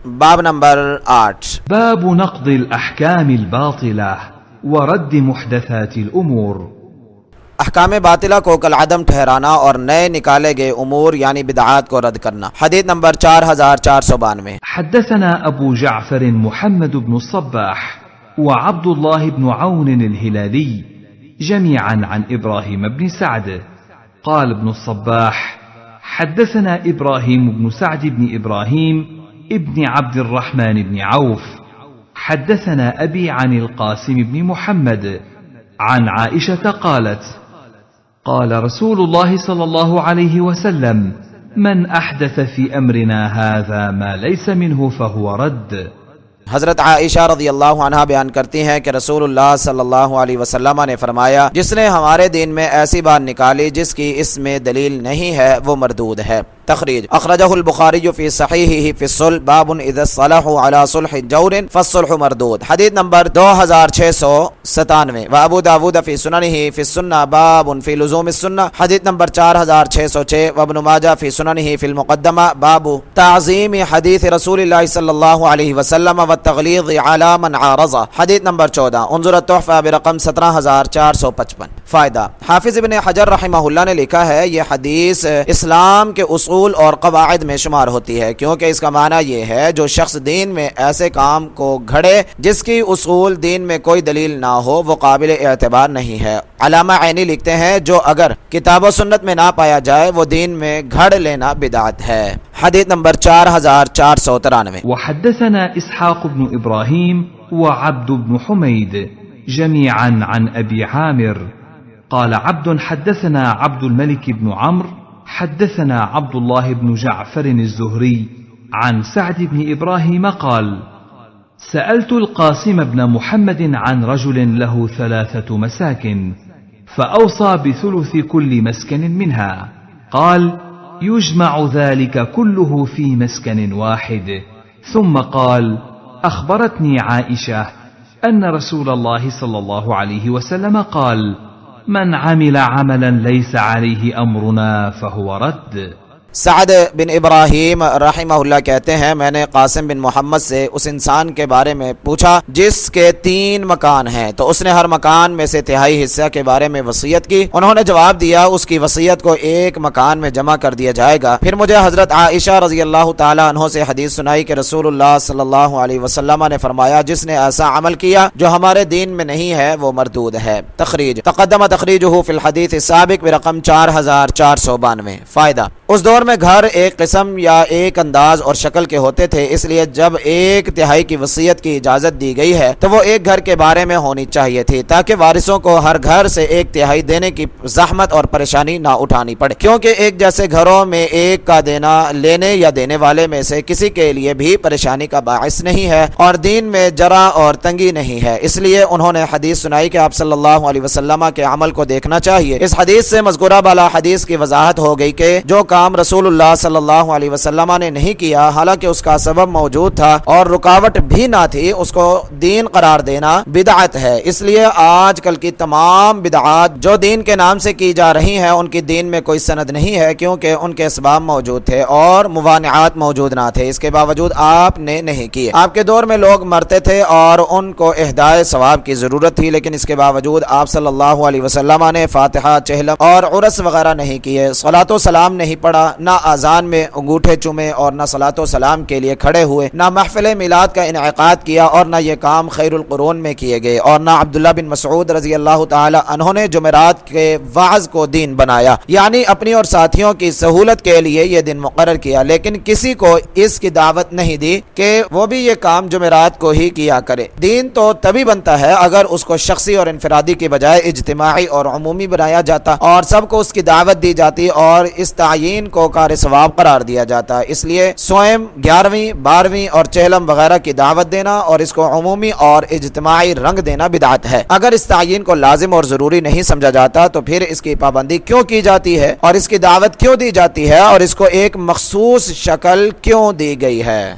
باب نمبر 8 باب نقض الأحكام الباطلة ورد محدثات الأمور. احکام باطلہ کو کالعدم ٹھہرانا اور نئے نکالے گئے امور یعنی بدعات کو رد کرنا. حدیث نمبر 4492. حدثنا أبو جعفر محمد بن الصباح وعبد الله بن عون الهلالي جميعا عن إبراهيم بن سعد. قال ابن الصباح: حدثنا إبراهيم بن سعد بن إبراهيم ابن عبد الرحمن بن عوف حدثنا أبي عن القاسم بن محمد عن عائشة قالت: قال رسول الله صلى الله عليه وسلم: من أحدث في أمرنا هذا ما ليس منه فهو رد. حضرت عائشہ رضی اللہ عنہا بیان کرتی ہیں کہ رسول اللہ صلی اللہ علیہ وسلم نے فرمایا: جس نے ہمارے دین میں ایسی بات نکالی جس کی اس میں دلیل نہیں ہے وہ مردود ہے. تخریج: اخرجہ البخاری فی صحیحہ فی الصلح باب اذا صلحوا علی صلح جور فالصلح مردود. حدیث نمبر 2697. وابو داود فی سننہ فی السنہ باب فی لزوم السنہ. حدیث نمبر 4606. وابن ماجہ فی سننہ فی المقدمہ باب تعظیم حدیث رسول اللہ صلی اللہ علیہ وسلم والتغلیظ علی من عارضہ. حدیث نمبر 14. انظر التحفہ برقم 17455. فائدہ: حافظ ابن حجر رحمہ اللہ نے لکھا ہے یہ حدیث اسلام کے اصول اور قواعد میں شمار ہوتی ہے، کیونکہ اس کا معنی یہ ہے جو شخص دین میں ایسے کام کو گھڑے جس کی اصول دین میں کوئی دلیل نہ ہو وہ قابل اعتبار نہیں ہے. علامہ عینی لکھتے ہیں جو اگر کتاب و سنت میں نہ پایا جائے وہ دین میں گھڑ لینا بدعت ہے. حدیث نمبر 4493. وحدثنا اسحاق بن ابراہیم وعبد بن حمید جميعا عن ابي عامر قال عبد حدثنا عبد الملك بن عمرو حدثنا عبد الله بن جعفر الزهري عن سعد بن إبراهيم قال: سألت القاسم بن محمد عن رجل له 3 مساكن فأوصى بثلث كل مسكن منها. قال: يجمع ذلك كله في مسكن واحد. ثم قال: أخبرتني عائشة أن رسول الله صلى الله عليه وسلم قال: من عمل عملا ليس عليه أمرنا فهو رد. سعد بن ابراہیم رحمہ اللہ کہتے ہیں میں نے قاسم بن محمد سے اس انسان کے بارے میں پوچھا جس کے 3 مکان ہیں تو اس نے ہر مکان میں سے تہائی حصہ کے بارے میں وصیت کی. انہوں نے جواب دیا اس کی وصیت کو 1 مکان میں جمع کر دیا جائے گا. پھر مجھے حضرت عائشہ رضی اللہ تعالی عنہ سے حدیث سنائی کہ رسول اللہ صلی اللہ علیہ وسلم نے فرمایا جس نے ایسا عمل کیا جو ہمارے دین میں نہیں ہے وہ مردود ہے. تخریج: تقدم تخریجہ فی الحدیث السابق برقم 4492. فائدہ: اس دور میں گھر ایک قسم یا ایک انداز اور شکل کے ہوتے تھے، اس لیے جب 1/3 کی وصیت کی اجازت دی گئی ہے تو وہ ایک گھر کے بارے میں ہونی چاہیے تھی تاکہ وارثوں کو ہر گھر سے 1/3 دینے کی زحمت اور پریشانی نہ اٹھانی پڑے، کیونکہ ایک جیسے گھروں میں ایک کا دینا لینے یا دینے والے میں سے کسی کے لیے بھی پریشانی کا باعث نہیں ہے اور دین میں جرا اور تنگی نہیں ہے. اس لیے انہوں نے حدیث سنائی کہ آپ صلی اللہ علیہ وسلم کے عمل کو دیکھنا چاہیے. اس حدیث سے مذکورہ بالا حدیث کی وضاحت ہو گئی کہ جو کام رسول اللہ صلی اللہ علیہ وسلم نے نہیں کیا حالانکہ اس کا سبب موجود تھا اور رکاوٹ بھی نہ تھی اس کو دین قرار دینا بدعت ہے. اس لیے آج کل کی تمام بدعات جو دین کے نام سے کی جا رہی ہیں ان کی دین میں کوئی سند نہیں ہے، کیونکہ ان کے اسباب موجود تھے اور موانعات موجود نہ تھے. اس کے باوجود آپ نے نہیں کیے. آپ کے دور میں لوگ مرتے تھے اور ان کو اہدائے ثواب کی ضرورت تھی، لیکن اس کے باوجود آپ صلی اللہ علیہ وسلم نے فاتحہ، چہلم اور عرس وغیرہ نہیں کیے، صلاۃ و سلام نہیں پڑھا، نہ اذان میں انگوٹھے چومے اور نہ صلاۃ و سلام کے لیے کھڑے ہوئے، نہ محفل میلاد کا انعقاد کیا اور نہ یہ کام خیر القرون میں کیے گئے، اور نہ عبداللہ بن مسعود رضی اللہ تعالی عنہ نے جمعرات کے وعظ کو دین بنایا، یعنی اپنی اور ساتھیوں کی سہولت کے لیے یہ دن مقرر کیا، لیکن کسی کو اس کی دعوت نہیں دی کہ وہ بھی یہ کام جمعرات کو ہی کیا کرے. دین تو تبھی بنتا ہے اگر اس کو شخصی اور انفرادی کی بجائے اجتماعی اور عمومی بنایا جاتا اور سب کو اس کی دعوت دی جاتی اور اس تعین کو کار ثواب قرار دیا جاتا. اس لیے سوئم 11ویں 12ویں اور چہلم وغیرہ کی دعوت دینا اور اس کو عمومی اور اجتماعی رنگ دینا بدعت ہے. اگر اس تعین کو لازم اور ضروری نہیں سمجھا جاتا تو پھر اس کی پابندی کیوں کی جاتی ہے اور اس کی دعوت کیوں دی جاتی ہے اور اس کو ایک مخصوص شکل کیوں دی گئی ہے؟